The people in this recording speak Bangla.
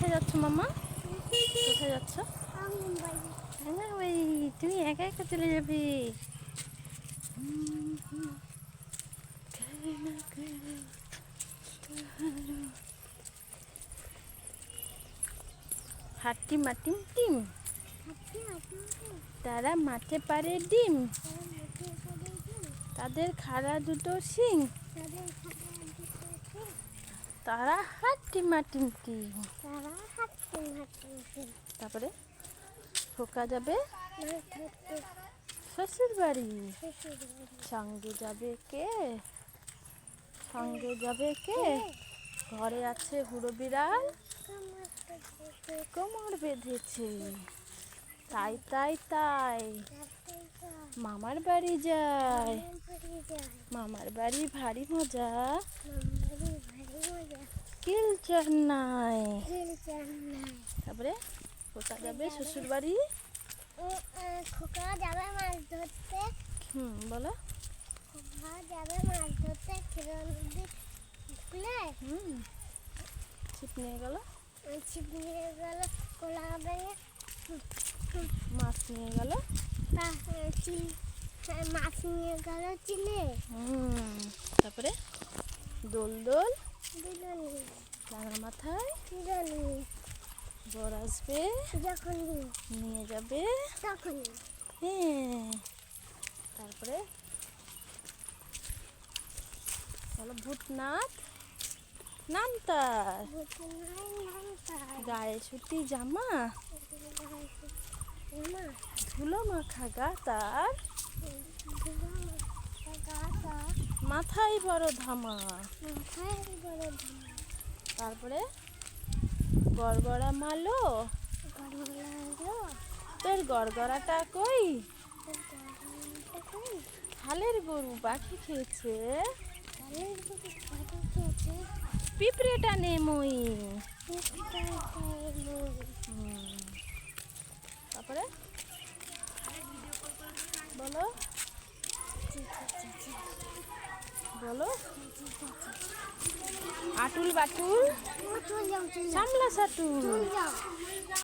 কোথায় যাচ্ছ মামা? কোথায় যাচ্ছ? তুমি একা একা চলে যাবে? হাট্টি মাটিম টিম, তারা মাঠে পারে ডিম, তাদের খাড়া দুটো শিং, তারা হাট্টি মাটিম টিম। তারপরে খোকা যাবে শ্বশুর বাড়ি, সঙ্গে যাবে কে? সঙ্গে যাবে কে? ঘরে আছে বুড়ো বিড়াল, কোমর বেঁধেছে, তাই তাই তাই মামার বাড়ি যায়, মামার বাড়ি ভারী মজা, কিল নাই। তারপরে খোকা যাবে শ্বশুর বাড়ি, খোকা যাবে মাছ ধরতে। বলো। খোকা যাবে মাছ ধরতে, খিরা নদী খুলে ছিপ নিয়ে গেল, ছিপ নিয়ে গেল, কোলা ভেঙে মাছ নিয়ে গেল, মাছ নিয়ে গেল চিলে। তারপরে দোল দোল দুলনি ডাঙার মাথায় দুলনি বর আসবে, যখন নিয়ে যাবে তখন। হ্যাঁ। তারপরে বলো ভূতনাথ নাম তার, গায়ে সুতি জামা, ধুলো মাখা গা তার, মাথায় বড় ধামা। তারপরে গড়গড়া মালো, তোর গড়গড়াটা কই? হালের গরু পাখি খেয়েছে, পিঁপড়েটা নেমই। তারপরে বলো বলো আটুল বাটুল সামলা সাটুল।